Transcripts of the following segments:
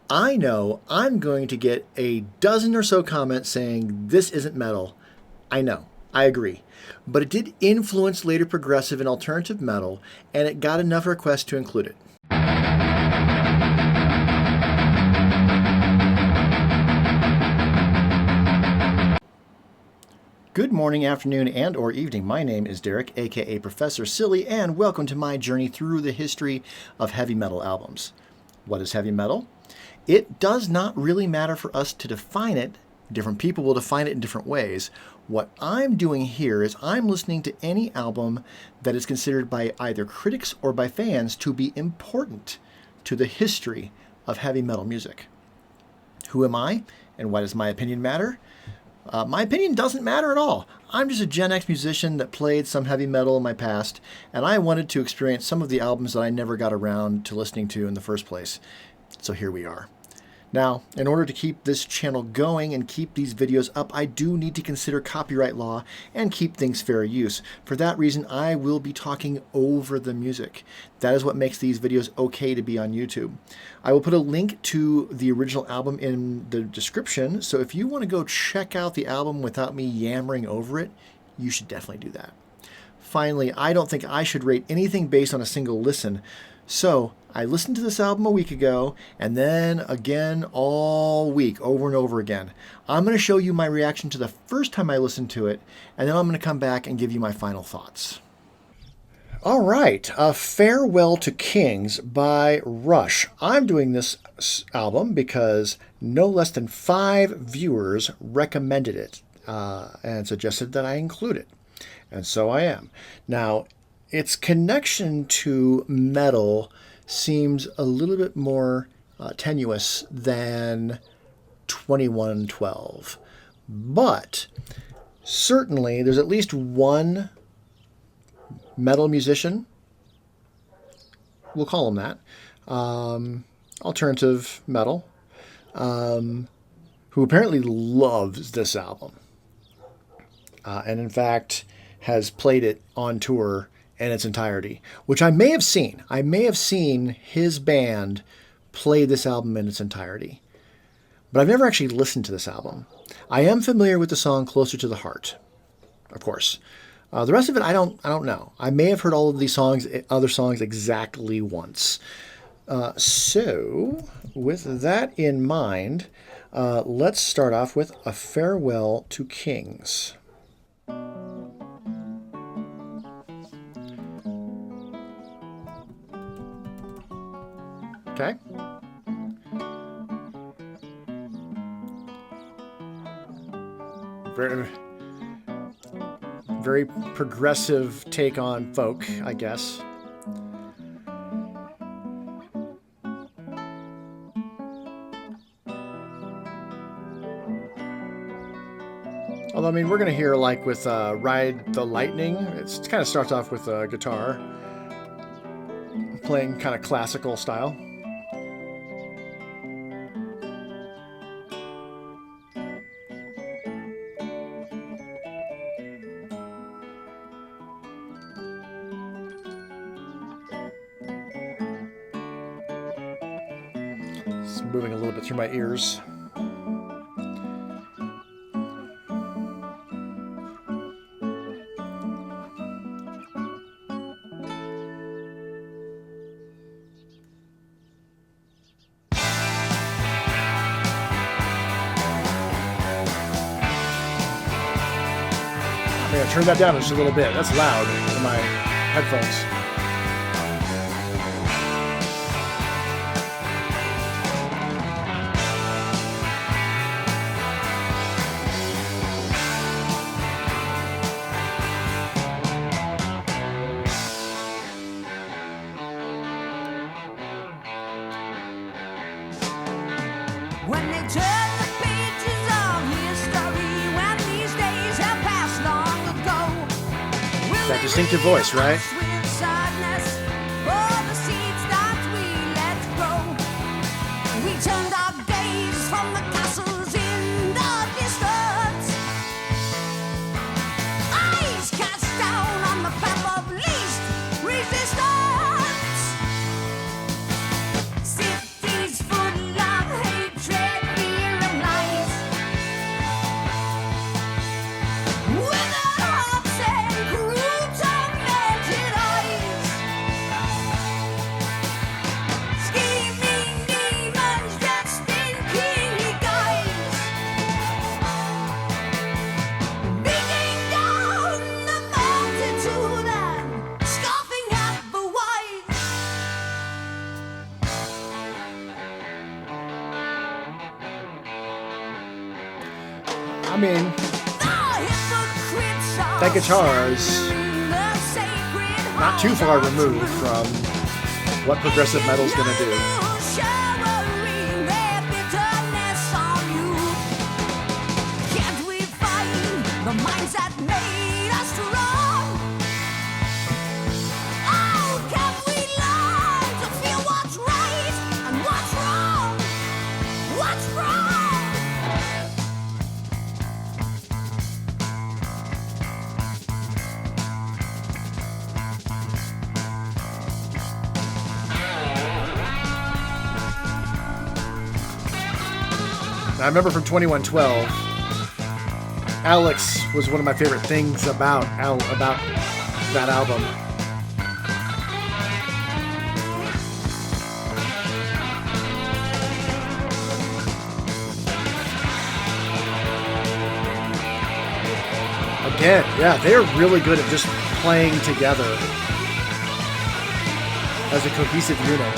I know I'm going to get a dozen or so comments saying this isn't metal. I know, I agree. But it did influence later progressive and alternative metal, and it got enough requests to include it. Good morning, afternoon, and or evening. My name is Derek, aka Professor Silly, and welcome to my journey through the history of heavy metal albums. What is heavy metal? It does not really matter for us to define it. Different people will define it in different ways. What I'm doing here is I'm listening to any album that is considered by either critics or by fans to be important to the history of heavy metal music. Who am I, and why does my opinion matter? My opinion doesn't matter at all. I'm just a Gen X musician that played some heavy metal in my past, and I wanted to experience some of the albums that I never got around to listening to in the first place. So here we are. Now, in order to keep this channel going and keep these videos up, I do need to consider copyright law and keep things fair use. For that reason, I will be talking over the music. That is what makes these videos okay to be on YouTube. I will put a link to the original album in the description, so if you want to go check out the album without me yammering over it, you should definitely do that. Finally, I don't think I should rate anything based on a single listen. So I listened to this album a week ago, and then again all week, over and over again. I'm going to show you my reaction to the first time I listened to it, and then I'm going to come back and give you my final thoughts. All right, Farewell to Kings by Rush. I'm doing this album because no less than 5 viewers recommended it and suggested that I include it, and so I am. Now, its connection to metal seems a little bit more tenuous than 2112. But certainly there's at least one metal musician, we'll call him that, alternative metal, who apparently loves this album. And in fact has played it on tour in its entirety, which I may have seen. I may have seen his band play this album in its entirety, but I've never actually listened to this album. I am familiar with the song Closer to the Heart, of course. The rest of it, I don't know. I may have heard all of these other songs exactly once. So with that in mind, let's start off with A Farewell to Kings. Okay. Very progressive take on folk, I guess. Although, I mean, we're going to hear, like with Ride the Lightning, it kind of starts off with a guitar playing kind of classical style. It's moving a little bit through my ears. I'm gonna turn that down just a little bit. That's loud in my headphones. When they turn the pages of history, when these days have passed long ago, will That distinctive voice, right? with sadness for the seeds that we let grow. We turned our gaze from the castles in the distance, eyes cast down on the path of least resistance. Cities full of I mean, that guitar is not too far removed from what progressive metal's gonna do. I remember from 2112, Alex was one of my favorite things about that album. Again, yeah, they're really good at just playing together as a cohesive unit.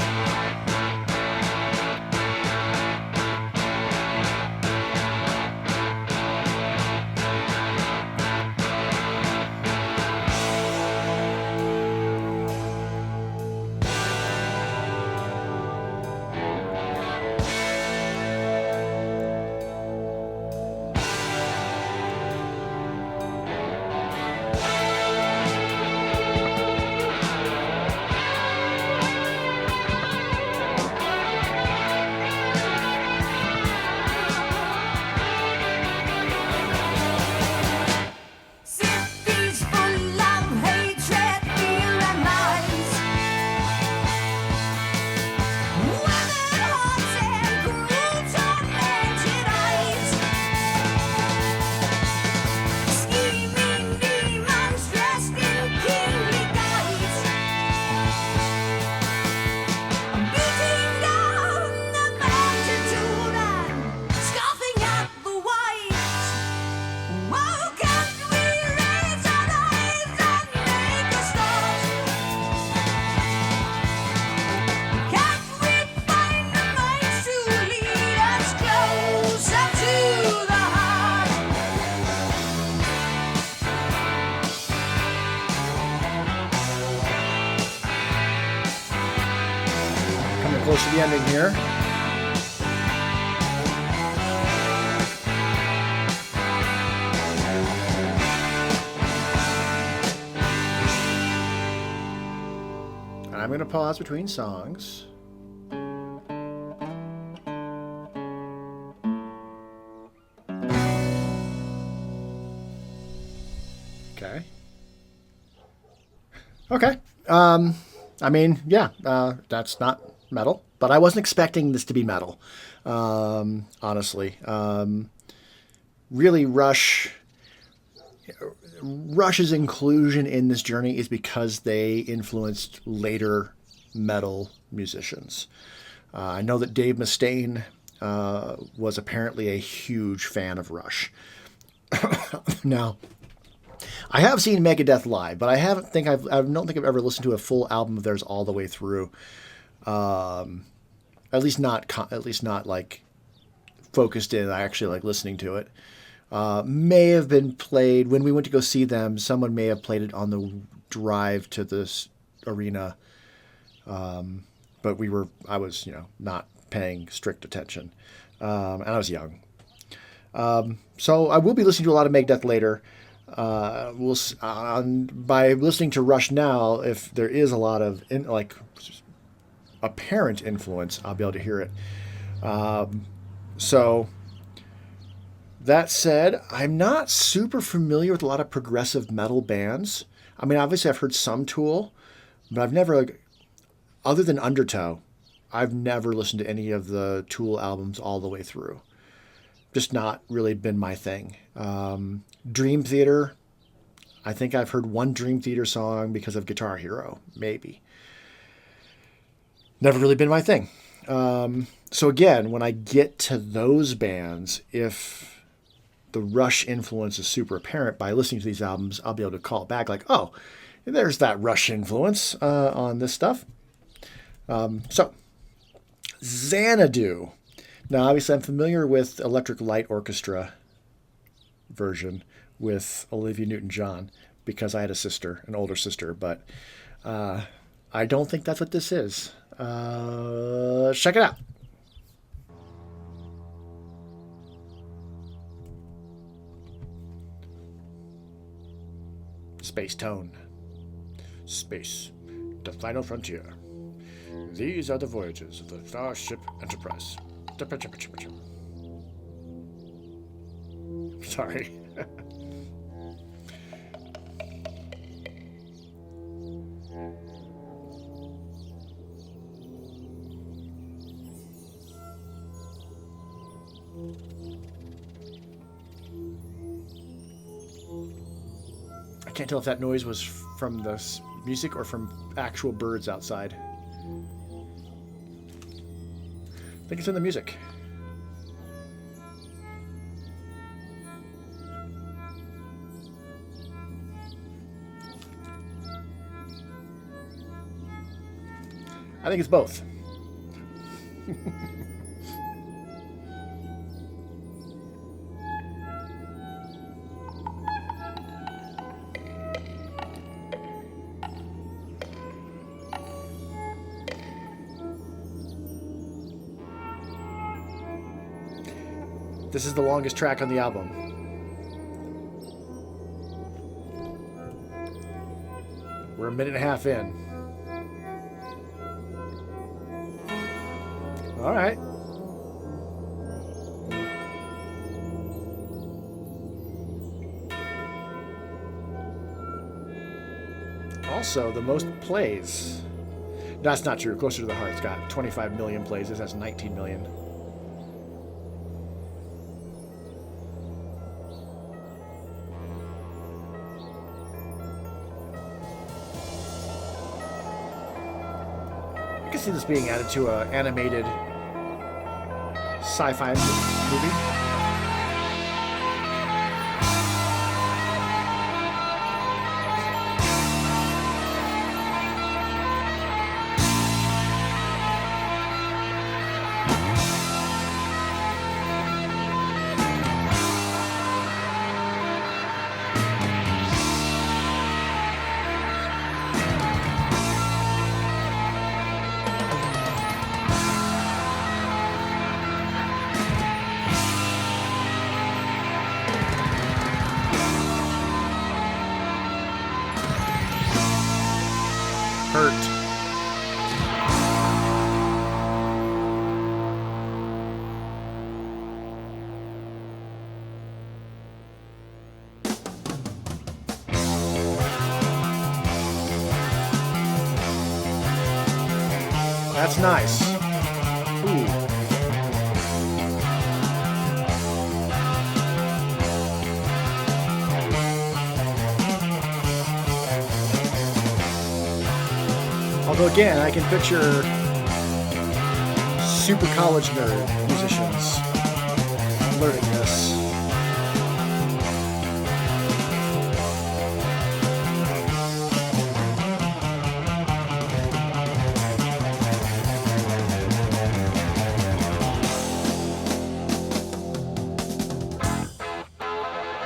Close to the ending here. I'm going to pause between songs. Okay. Okay. I mean, yeah, that's not metal, but I wasn't expecting this to be metal, honestly. Really, Rush's inclusion in this journey is because they influenced later metal musicians. I know that Dave Mustaine was apparently a huge fan of Rush. Now, I have seen Megadeth live, but I don't think I've ever listened to a full album of theirs all the way through. At least not like focused in. I actually like listening to it. May have been played when we went to go see them. Someone may have played it on the drive to this arena. But I was, not paying strict attention. And I was young. So I will be listening to a lot of Megadeth later. By listening to Rush now, if there is a lot of apparent influence, I'll be able to hear it. So that said, I'm not super familiar with a lot of progressive metal bands. I mean, obviously I've heard some Tool, but I've never, other than Undertow, I've never listened to any of the Tool albums all the way through. Just not really been my thing. Dream Theater, I think I've heard one Dream Theater song because of Guitar Hero, maybe. Never really been my thing. So again, when I get to those bands, if the Rush influence is super apparent by listening to these albums, I'll be able to call it back like, oh, there's that Rush influence on this stuff. So, Xanadu. Now, obviously, I'm familiar with Electric Light Orchestra version with Olivia Newton-John because I had a sister, an older sister, but I don't think that's what this is. Check it out. Space tone. Space, the final frontier. These are the voyages of the Starship Enterprise. Sorry. I can't tell if that noise was from the music or from actual birds outside. I think it's in the music. I think it's both. This is the longest track on the album. We're a minute and a half in. All right. Also, the most plays. That's not true. Closer to the Heart's got 25 million plays. This has 19 million. I can see this being added to an animated sci-fi movie. Hurt. That's nice. Ooh. Although again, I can picture super college nerd musicians learning this.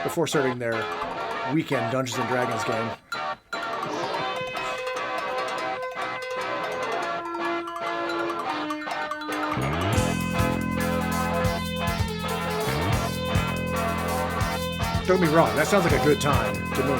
Before starting their weekend Dungeons and Dragons game. Don't get me wrong, that sounds like a good time to me.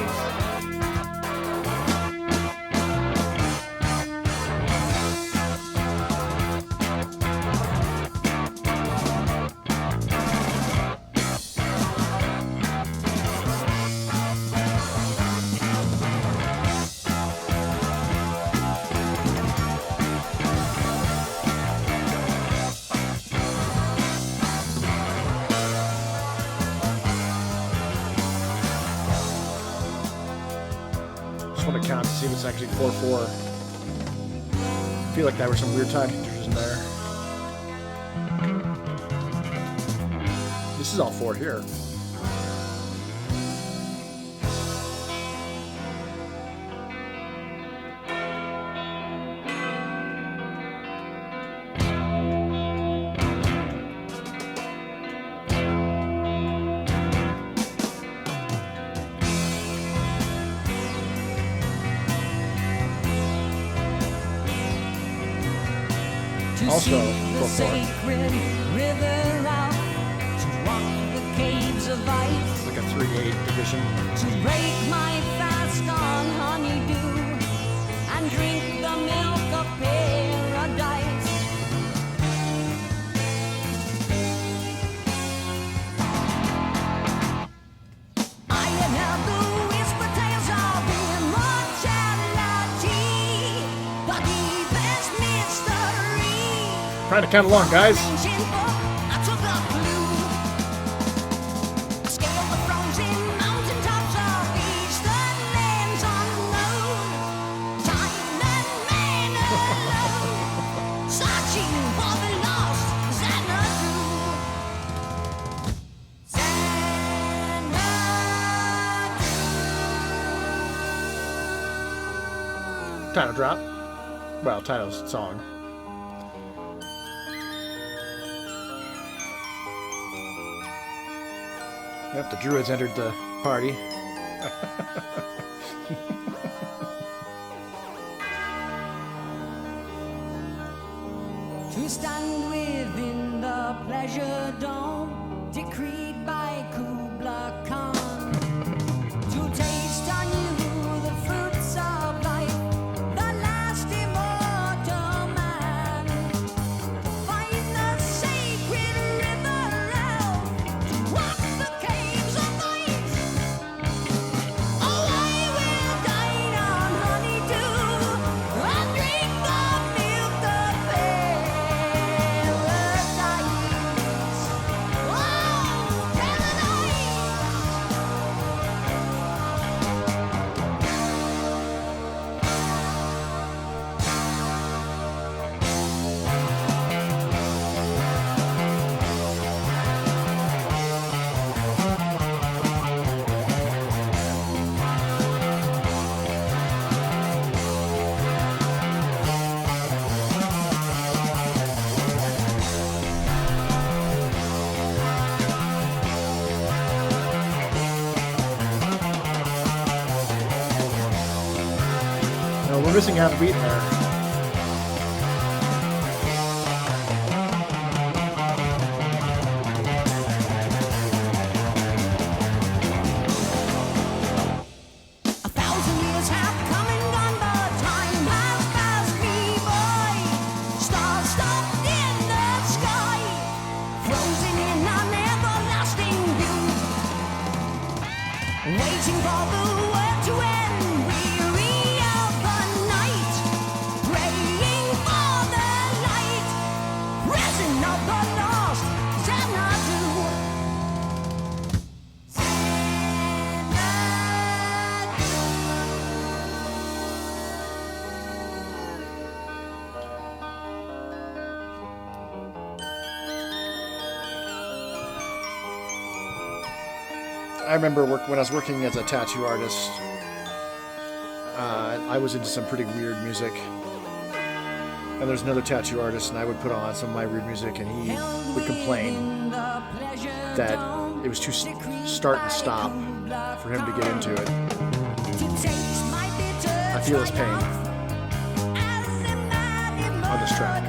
Just want to count to see if it's actually 4/4. I feel like there were some weird time signatures in there. This is all 4 here. also the folklore. sacred river out to walk the caves of ice, Like a 3/8 division. to break my fast on honeydew and drink the milk of paradise. I have heard the whisper tales of immortality, the deepest mystery. Trying to count along, guys. Ancient book, I took a clue. I scaled the frozen mountaintops of eastern lands unknown. Time and man alone, searching for the lost Xanadu. Title drop. Well, title song. Yep, the druids entered the party. To stand within the pleasure dome decreed by Kubla Khan. To taste anew the fruits of life, the last immortal man. Find the sacred river out to walk the caves of ice. Oh, I will dine on honeydew and drink the milk of paradise. Oh, paradise. No, we're missing half a beat there. A thousand years have come and gone, but time has passed me by. Stars stopped in the sky, frozen in an everlasting view, waiting for the world to end. Weary of the night, praying for the light, risen of the lost Xanadu. I remember when I was working as a tattoo artist, I was into some pretty weird music. And there's another tattoo artist, and I would put on some of my weird music, and he would complain that it was too start and stop for him to get into it. I feel his pain on this track.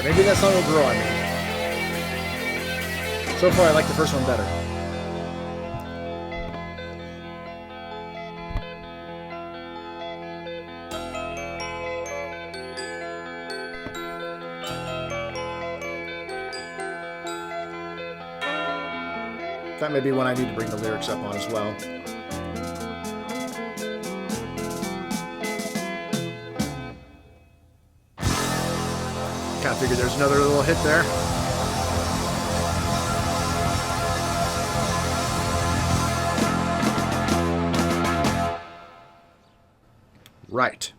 right, maybe that song will grow on me. So far, I like the first one better. That may be one I need to bring the lyrics up on as well. Kind of figured there's another little hit there. Right.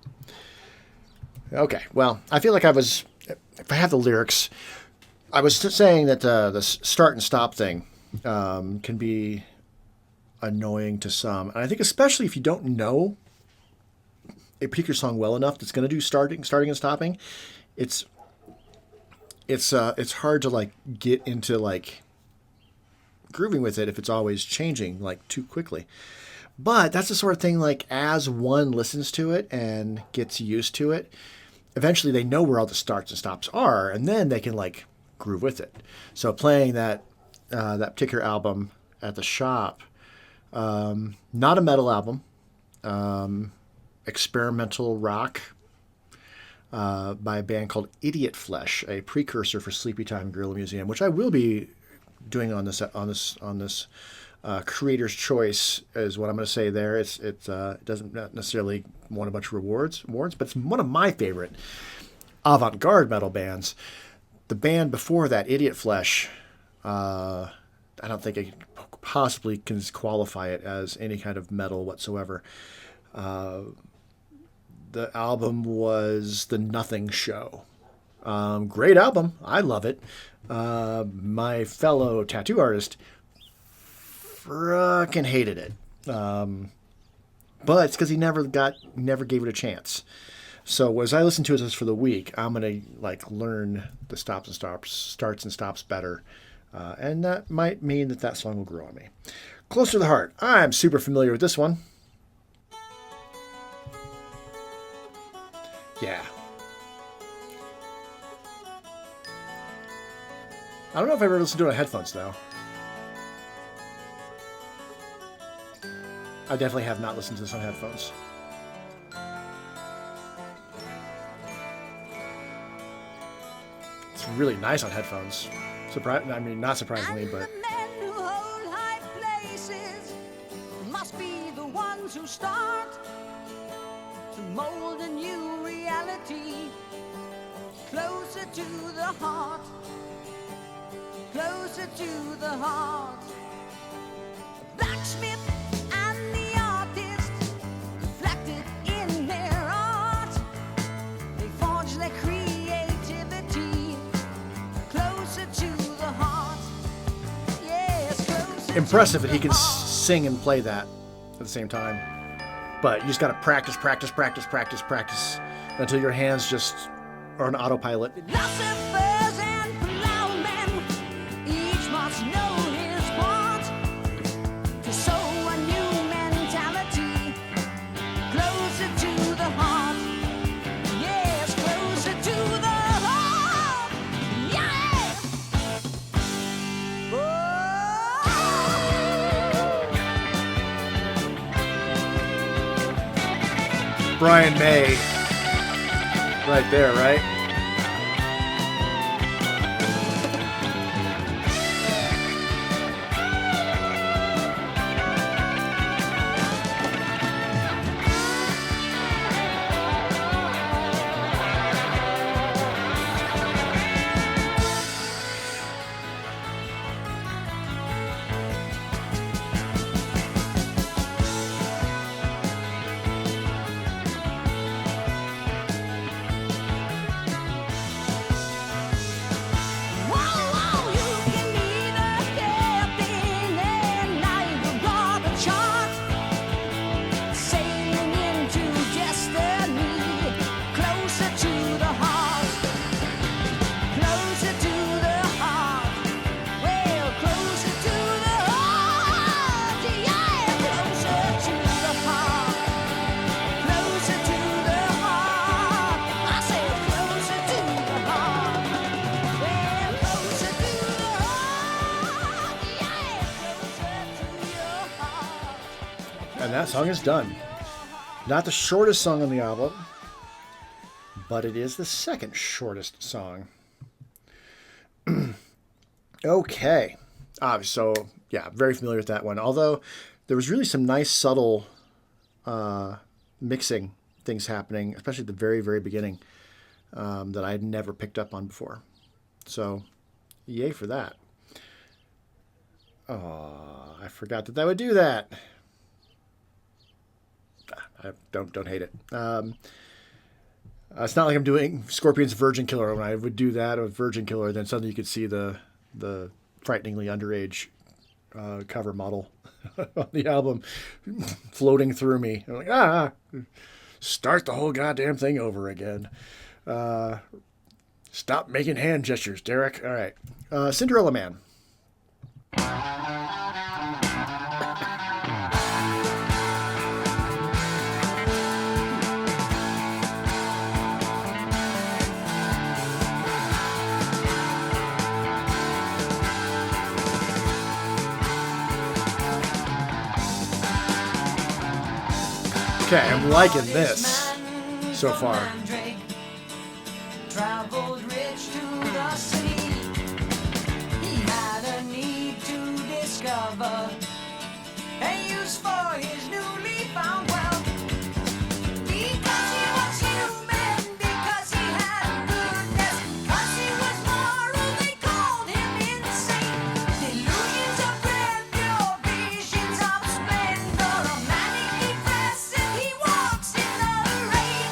Okay, well, I feel like if I have the lyrics, I was saying that the start and stop thing can be annoying to some. And I think especially if you don't know a particular song well enough that's going to do starting and stopping, it's hard to like get into like grooving with it if it's always changing like too quickly. But that's the sort of thing, like, as one listens to it and gets used to it, eventually they know where all the starts and stops are, and then they can like groove with it. So playing that particular album at the shop, not a metal album, experimental rock by a band called Idiot Flesh, a precursor for Sleepytime Gorilla Museum, which I will be doing on this Creator's Choice is what I'm going to say there. It doesn't necessarily want a bunch of awards, but it's one of my favorite avant-garde metal bands. The band before that, Idiot Flesh, I don't think it possibly can qualify it as any kind of metal whatsoever. The album was The Nothing Show. Great album. I love it. My fellow tattoo artist fucking hated it. But it's because he never gave it a chance. So as I listen to this for the week, I'm gonna like learn the starts and stops better, and that might mean that song will grow on me. Close to the Heart. I'm super familiar with this one. Yeah. I don't know if I've ever listened to it on headphones though. I definitely have not listened to this on headphones. It's really nice on headphones. Not surprisingly, but... And the men who hold high places must be the ones who start to mold a new reality closer to the heart, closer to the heart. Blacksmith and the artist reflected in their art. They forge their creativity closer to the heart. Yes, closer. Impressive that he can sing and play that at the same time. But you just got to practice until your hands just are on autopilot. Philosophers and plowmen each must know his part to sow a new mentality closer to the heart. Yes, closer to the heart. Yeah. Oh. Brian May. Right there, right? that song is done. Not the shortest song on the album, but it is the second shortest song. Okay. So, yeah, very familiar with that one. Although there was really some nice, subtle mixing things happening, especially at the very, very beginning, that I had never picked up on before. So, yay for that. Oh, I forgot that would do that. I don't hate it. It's not like I'm doing Scorpion's Virgin Killer. When I would do that with Virgin Killer, then suddenly you could see the frighteningly underage cover model on the album floating through me. I'm like, start the whole goddamn thing over again. Stop making hand gestures, Derek. All right. Cinderella Man. Okay, I'm liking this so far. Traveled rich to the city. He had a need to discover a use for his newly found wealth. Because he was human, because he had goodness, because he was moral, they called him insane. Delusions of grandeur, visions of splendor, a manic depressive, he walks in the rain.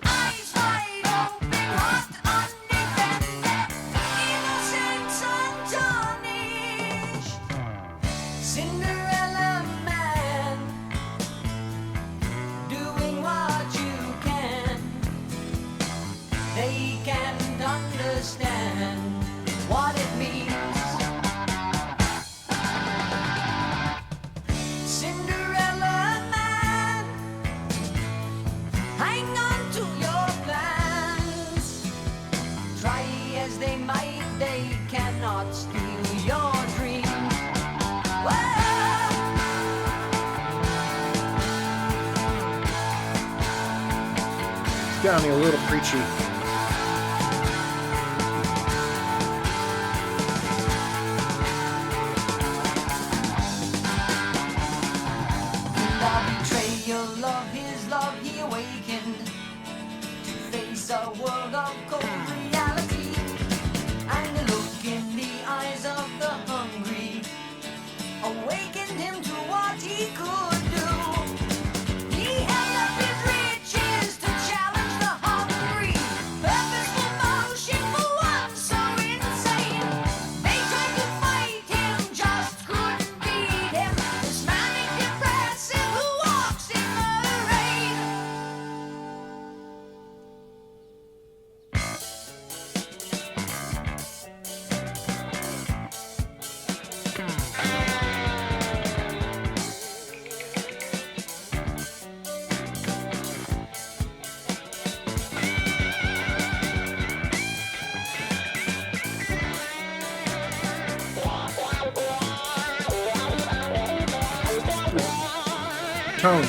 Eyes wide open, heart undefended, innocence untarnished. Cinderella man, doing what you can. They can't understand what it means. Cinderella man, hang on to your plans. Try as they might, they cannot steal your dreams. Whoa. It's getting a little preachy. In the betrayal of his love, he awakened to face a world of cold reality. And the look in the eyes of the hungry awakened him to what he could do. He held up his riches to challenge the hungry. Purposeful motion for one so insane. They tried to fight him, just couldn't beat him. This manic depressive who walks in the rain. Tone.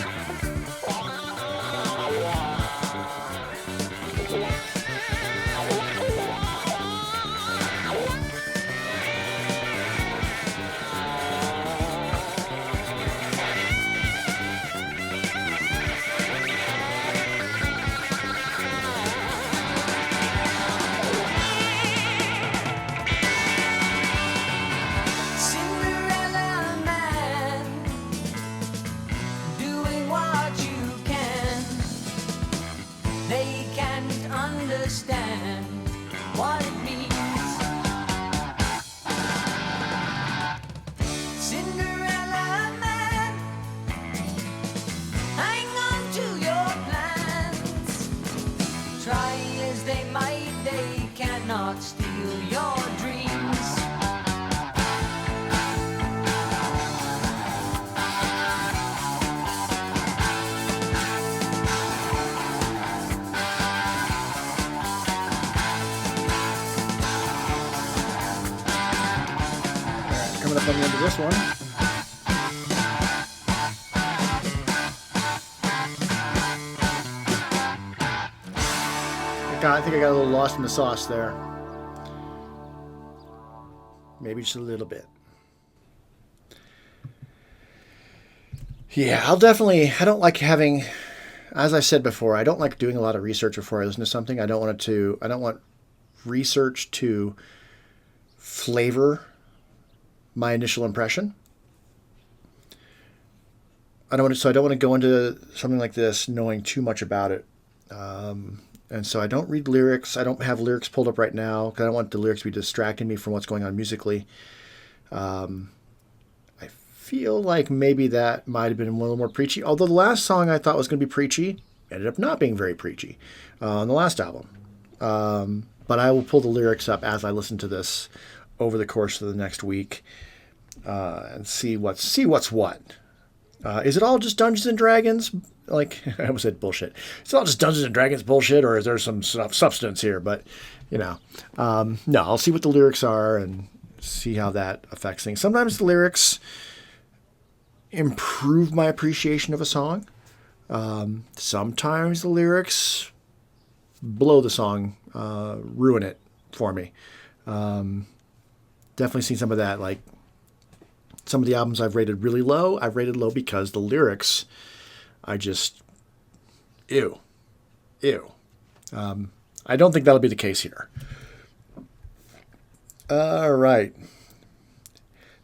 Cinderella man, doing what you can. They can't understand what it means. Cinderella man, hang on to your plans. Try as they might, they cannot steal your dreams. Coming up on the end of this one. I think I got a little lost in the sauce there. Maybe just a little bit. Yeah, I don't like having, as I said before, I don't like doing a lot of research before I listen to something. I don't want research to flavor my initial impression. I don't want to go into something like this knowing too much about it. And so I don't read lyrics. I don't have lyrics pulled up right now because I don't want the lyrics to be distracting me from what's going on musically. I feel like maybe that might have been a little more preachy. Although the last song I thought was going to be preachy ended up not being very preachy on the last album. But I will pull the lyrics up as I listen to this over the course of the next week and see what's what. Is it all just Dungeons and Dragons? Like, I almost said bullshit. Is it all just Dungeons and Dragons bullshit, or is there some substance here? But, no, I'll see what the lyrics are and see how that affects things. Sometimes the lyrics improve my appreciation of a song. Sometimes the lyrics blow the song, ruin it for me. Definitely seen some of that, like, some of the albums I've rated really low, I've rated low because the lyrics, I just, ew. I don't think that'll be the case here. All right.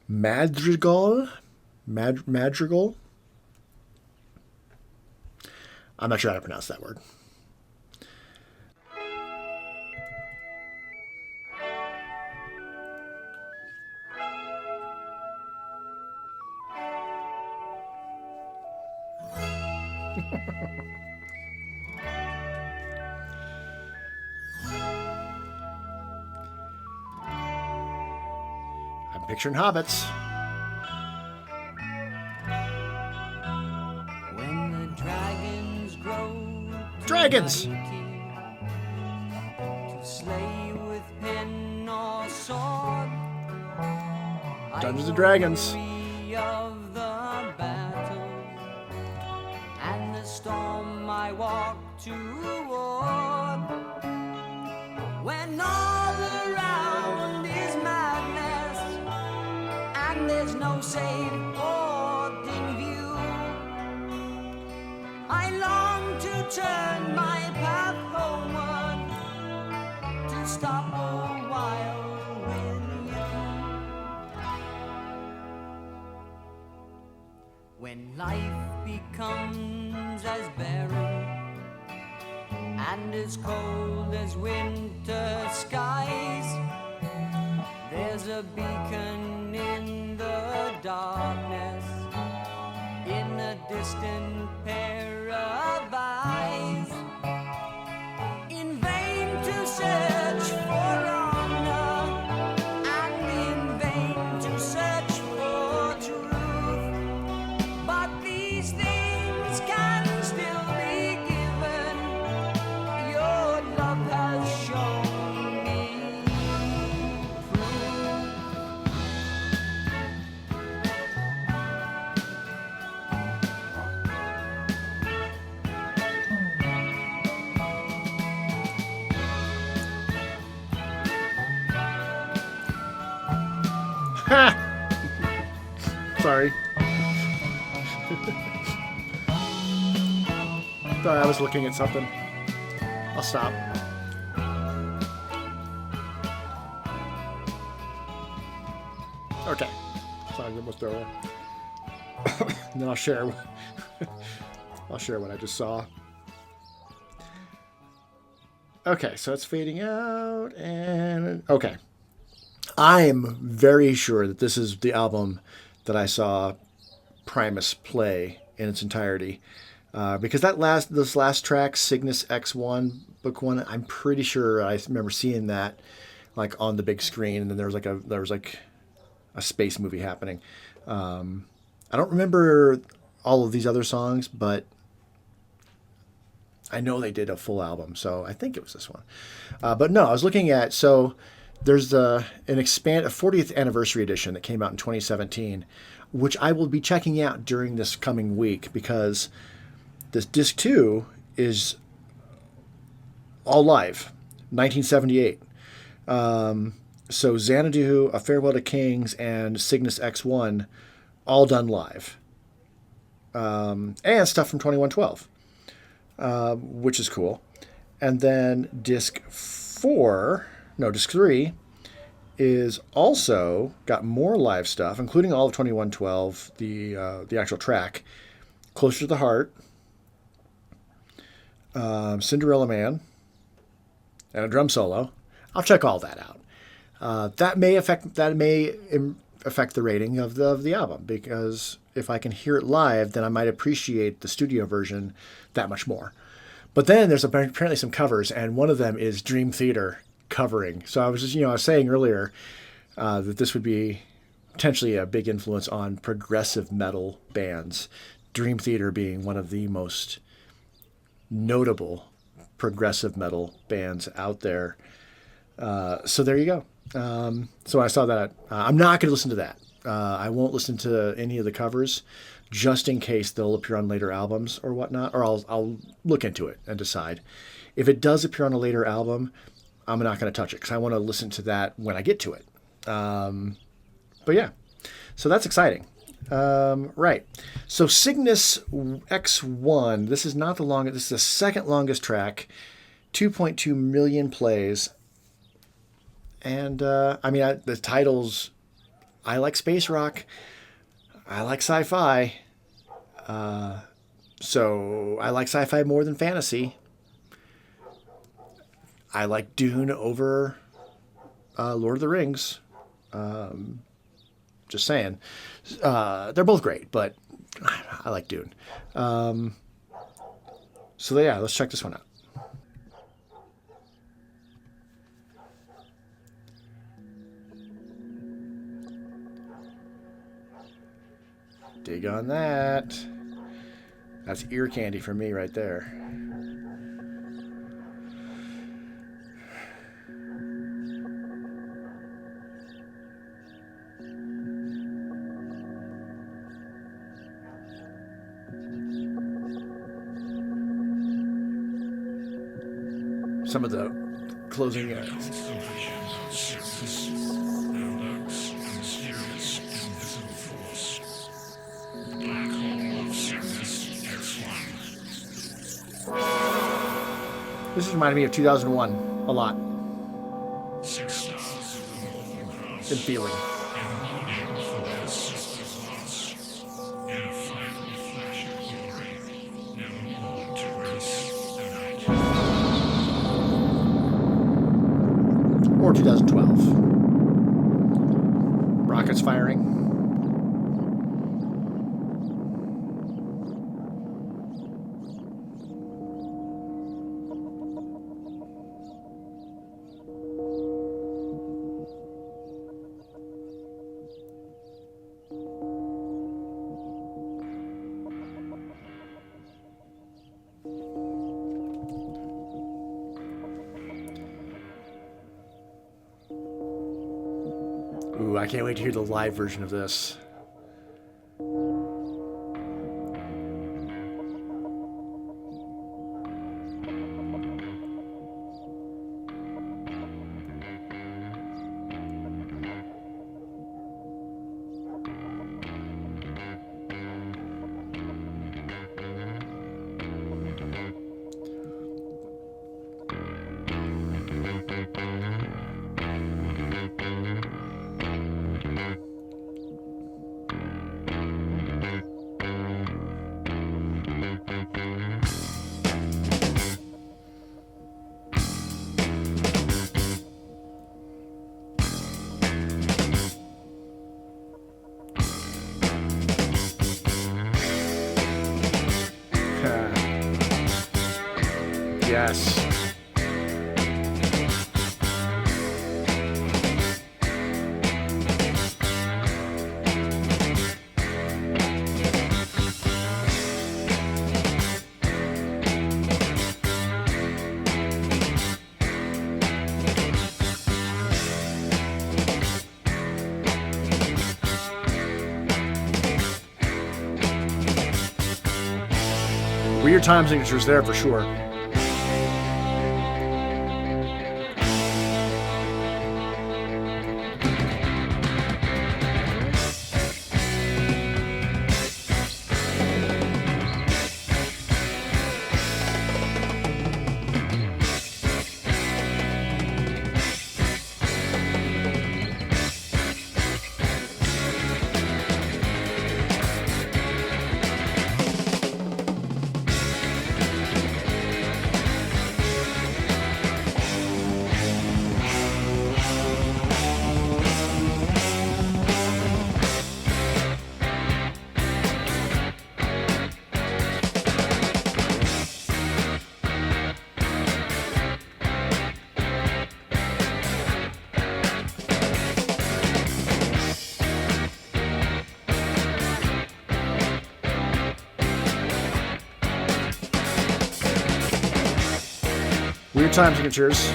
Madrigal. I'm not sure how to pronounce that word. I'm picturing hobbits. When the dragons grow Dragons! to slay with pen or sword, Dungeons and Dragons. of the battle and the storm I walk toward. When all around is madness and there's no safe port in view, I long to turn my path homeward to stop a while with you. When life becomes as barren and as cold as winter skies, there's a beacon in the darkness, in a distant pair of eyes. In vain to search for honor, and in vain to search for truth, but these things can still be given. Your love has shown me Ha! Sorry. Thought I was looking at something. I'll stop. Okay. Sorry, almost over. And then I'll share what I just saw. Okay, so it's fading out and okay. I'm very sure that this is the album that I saw Primus play in its entirety. Because this last track, Cygnus X1, Book 1, I'm pretty sure I remember seeing that like on the big screen, and then there was like a space movie happening. I don't remember all of these other songs, but I know they did a full album, so I think it was this one. But no, I was looking at, so there's a 40th anniversary edition that came out in 2017, which I will be checking out during this coming week, because this disc 2 is all live, 1978. So Xanadu, A Farewell to Kings, and Cygnus X1, all done live. And stuff from 2112, which is cool. And then disc 3 is also got more live stuff, including all of 2112, the actual track, Closer to the Heart, Cinderella Man, and a drum solo. I'll check all that out. That may affect the rating of the album, because if I can hear it live, then I might appreciate the studio version that much more. But then there's apparently some covers, and one of them is Dream Theater covering. So I was saying earlier that this would be potentially a big influence on progressive metal bands. Dream Theater being one of the most notable progressive metal bands out there. So there you go. So I saw that. I'm not going to listen to that. I won't listen to any of the covers, just in case they'll appear on later albums or whatnot. Or I'll look into it and decide. If it does appear on a later album, I'm not going to touch it because I want to listen to that when I get to it. But yeah, so that's exciting. Right. So Cygnus X1. This is not the longest. This is the second longest track. 2.2 million plays. And, the titles, I like space rock. I like sci-fi. So I like sci-fi more than fantasy. I like Dune over Lord of the Rings. Just saying. They're both great, but I like Dune. So yeah, let's check this one out. Dig on that. That's ear candy for me right there. Some of the closing This reminded me of 2001 a lot. The feeling. Or 2012. Rockets firing. Ooh, I can't wait to hear the live version of this. Yes. Weird time signatures there for sure. Weird time signatures.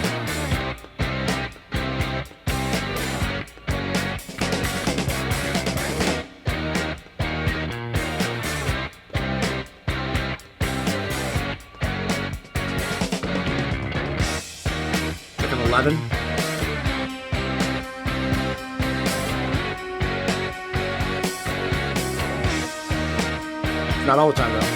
Like an 11. Not all the time, though.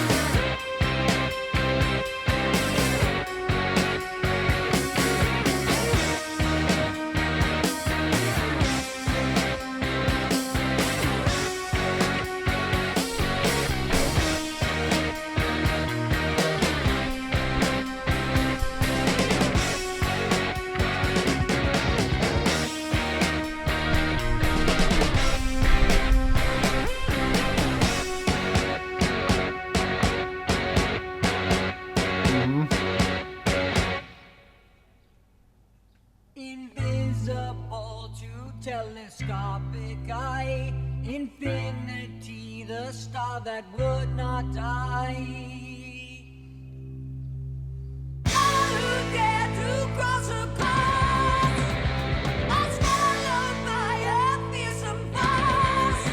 Invisible to telescopic eye, infinity, the star that would not die. Oh, dare to cross a cause, unswallowed by a fearsome force,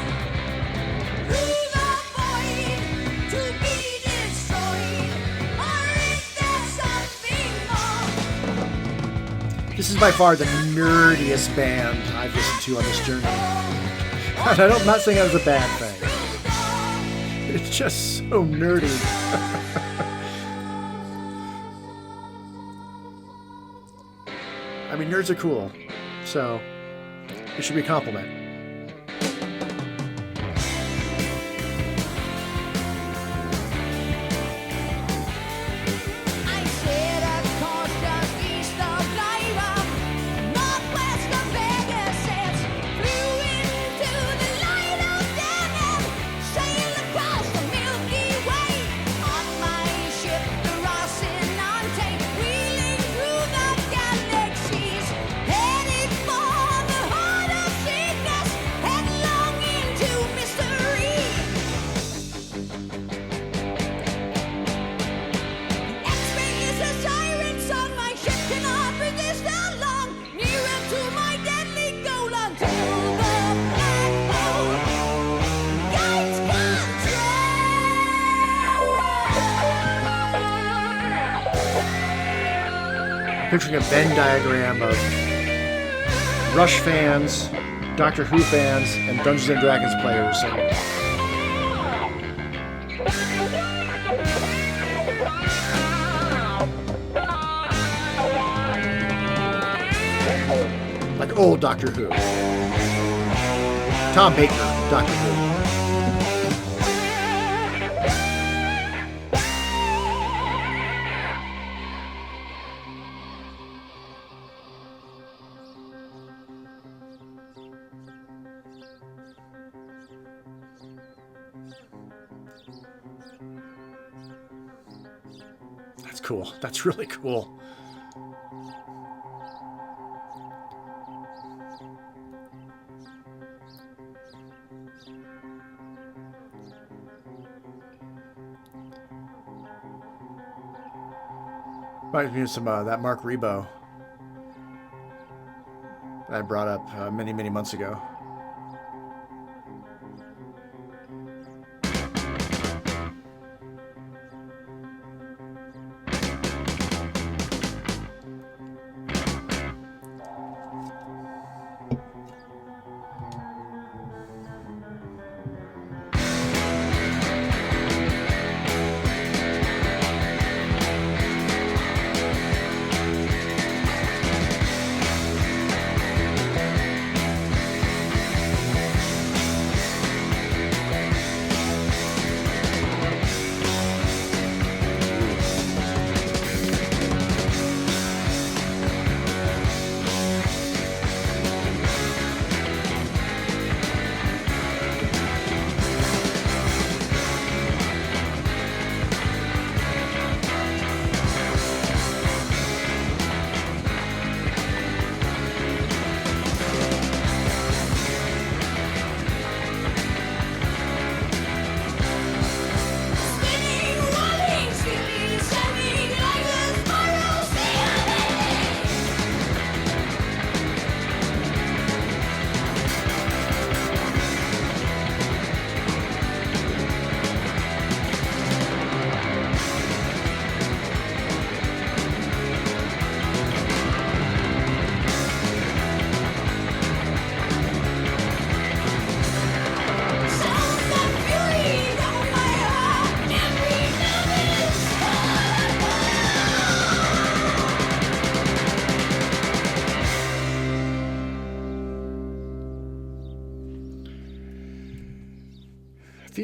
through the void to be destroyed, or is there something more? This is by far the nerdiest band I've listened to on this journey. And I'm not saying that was a bad thing. It's just so nerdy. I mean, nerds are cool, so it should be a compliment. I set a course just east of Lyra, northwest of Pegasus, flew into the light of day, sailed across the Milky Way. On my ship, the Rocinante, wheeling through the galaxies, headed for the heart of Cygnus, headlong into mystery. X-ray is a siren song, my ship cannot resist how long. Nearer to my deadly goal until the black hole gains control. Picturing a Venn diagram of Rush fans, Doctor Who fans, and Dungeons and Dragons players. Like old Doctor Who. Tom Baker, Doctor Who. That's cool. That's really cool. Reminds me of some that Mark Rebo that I brought up many months ago.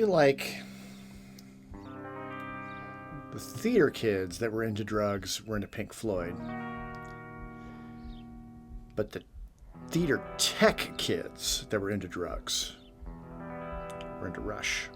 feel like the theater kids that were into drugs were into Pink Floyd. But the theater tech kids that were into drugs were into Rush.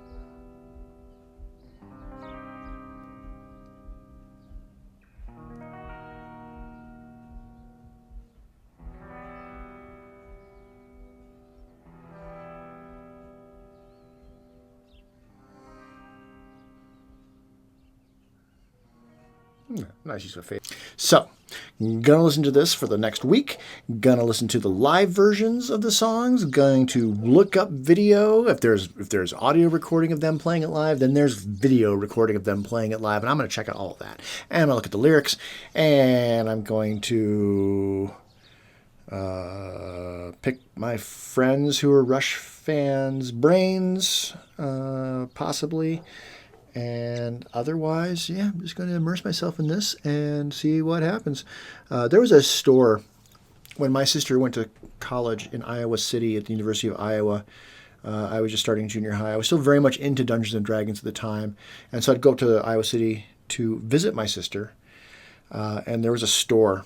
Nice use of faith. So, gonna listen to this for the next week. Gonna listen to the live versions of the songs. Going to look up video. If there's audio recording of them playing it live, then there's video recording of them playing it live, and I'm gonna check out all of that. And I'm gonna look at the lyrics, and I'm going to pick my friends who are Rush fans' brains, possibly. And otherwise, yeah, I'm just going to immerse myself in this and see what happens. There was a store when my sister went to college in Iowa City at the University of Iowa. I was just starting junior high. I was still very much into Dungeons and Dragons at the time. And so I'd go up to Iowa City to visit my sister. And there was a store.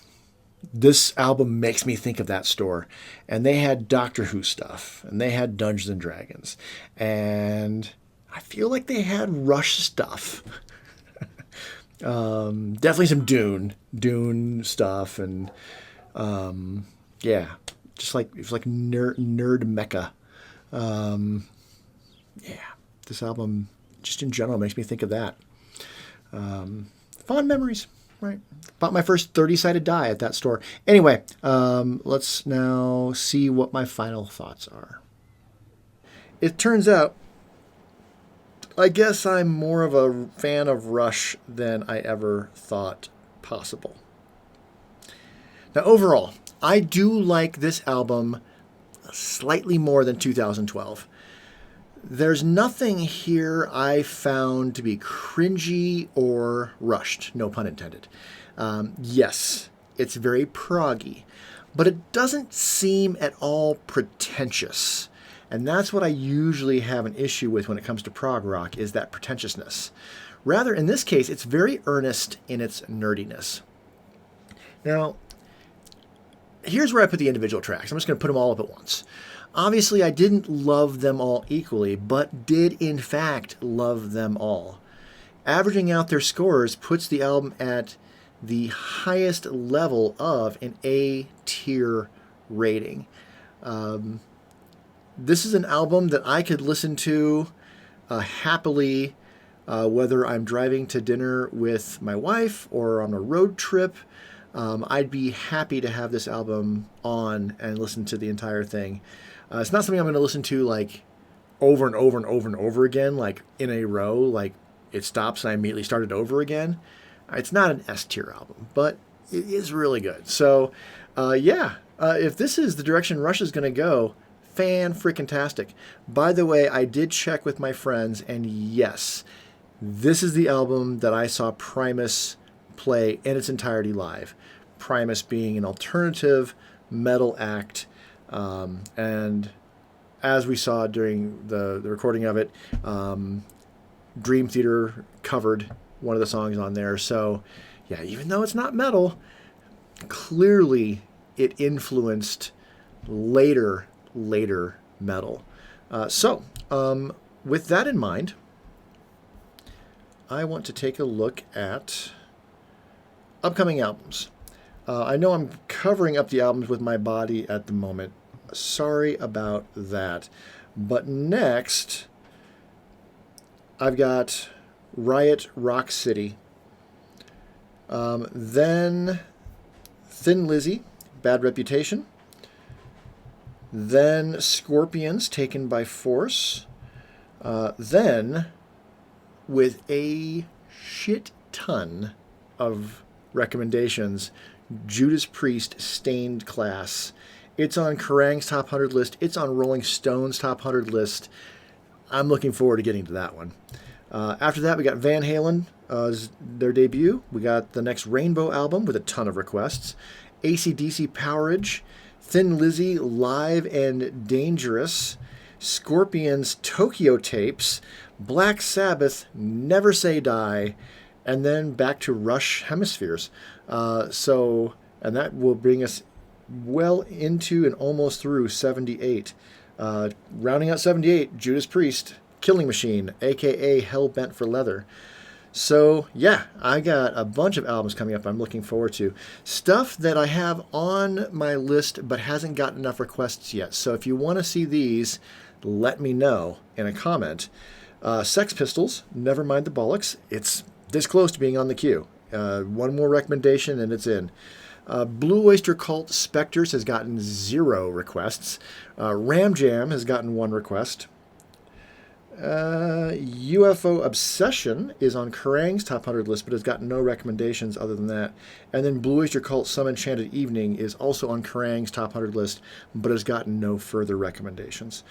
This album makes me think of that store. And they had Doctor Who stuff. And they had Dungeons and Dragons. And I feel like they had Rush stuff. Definitely some Dune stuff, and yeah, just like it was like nerd mecca. Yeah, this album just in general makes me think of that. Fond memories, right? Bought my first 30-sided die at that store. Anyway, let's now see what my final thoughts are. It turns out, I guess I'm more of a fan of Rush than I ever thought possible. Now, overall, I do like this album slightly more than 2012. There's nothing here I found to be cringy or rushed, no pun intended. Yes, it's very proggy, but it doesn't seem at all pretentious. And that's what I usually have an issue with when it comes to prog rock, is that pretentiousness. Rather, in this case, it's very earnest in its nerdiness. Now, here's where I put the individual tracks. I'm just going to put them all up at once. Obviously, I didn't love them all equally, but did in fact love them all. Averaging out their scores puts the album at the highest level of an A-tier rating. This is an album that I could listen to happily, whether I'm driving to dinner with my wife or on a road trip. I'd be happy to have this album on and listen to the entire thing. It's not something I'm going to listen to like over and over and over and over again, like in a row, like it stops and I immediately start it over again. It's not an S-tier album, but it is really good. So, if this is the direction Rush is going to go, fan-freaking-tastic. By the way, I did check with my friends, and yes, this is the album that I saw Primus play in its entirety live. Primus being an alternative metal act, and as we saw during the recording of it, Dream Theater covered one of the songs on there. So, yeah, even though it's not metal, clearly it influenced later metal. With that in mind, I want to take a look at upcoming albums. I know I'm covering up the albums with my body at the moment. Sorry about that. But next, I've got Riot Rock City. Then Thin Lizzy, Bad Reputation. Then Scorpions, Taken by Force. Then, with a shit ton of recommendations, Judas Priest, Stained Class. It's on Kerrang's Top 100 list. It's on Rolling Stone's Top 100 list. I'm looking forward to getting to that one. After that, we got Van Halen, their debut. We got the next Rainbow album with a ton of requests. AC/DC Powerage. Thin Lizzy, Live and Dangerous. Scorpions, Tokyo Tapes, Black Sabbath, Never Say Die, and then back to Rush Hemispheres. And that will bring us well into and almost through 78. Rounding out 78, Judas Priest, Killing Machine, aka Hell Bent for Leather. So yeah, I got a bunch of albums coming up I'm looking forward to. Stuff that I have on my list but hasn't gotten enough requests yet. So if you want to see these, let me know in a comment. Sex Pistols, Never Mind the Bollocks. It's this close to being on the queue. One more recommendation and it's in. Blue Oyster Cult Spectres has gotten 0 requests. Ram Jam has gotten 1 request. UFO Obsession is on Kerrang's top 100 list, but has gotten no recommendations other than that. And then Blue Oyster Cult Some Enchanted Evening is also on Kerrang's top 100 list, but has gotten no further recommendations.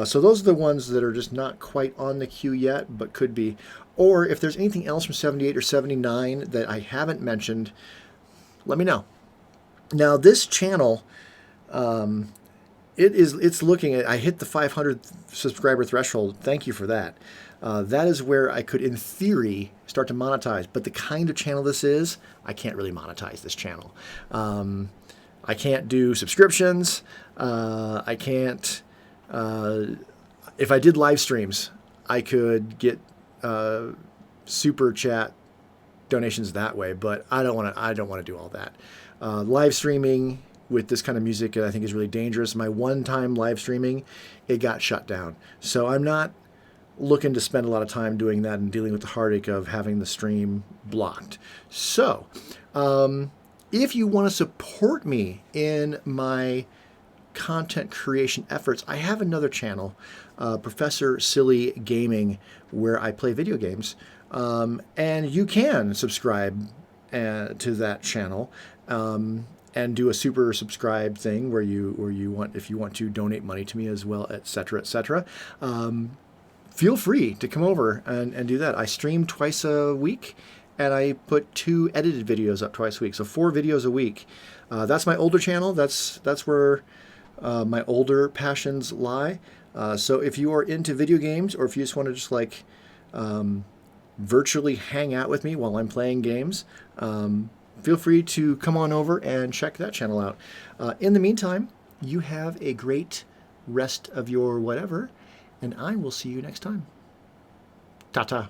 So those are the ones that are just not quite on the queue yet, but could be. Or if there's anything else from 78 or 79 that I haven't mentioned, let me know. Now this channel, it's looking at, I hit the 500 subscriber threshold. Thank you for that. That is where I could, in theory, start to monetize. But the kind of channel this is, I can't really monetize this channel. I can't do subscriptions. I can't, if I did live streams, I could get super chat donations that way, but I don't want to do all that. Live streaming with this kind of music, I think, is really dangerous. My one-time live streaming, it got shut down. So I'm not looking to spend a lot of time doing that and dealing with the heartache of having the stream blocked. So if you want to support me in my content creation efforts, I have another channel, Professor Silly Gaming, where I play video games. And you can subscribe to that channel. And do a super subscribe thing where you want, if you want to donate money to me as well, etc., etc. Feel free to come over and do that. I stream twice a week, and I put 2 edited videos up twice a week, so 4 videos a week. That's my older channel. That's where my older passions lie. So if you are into video games, or if you just want to just like virtually hang out with me while I'm playing games, feel free to come on over and check that channel out. In the meantime, you have a great rest of your whatever, and I will see you next time. Ta-ta.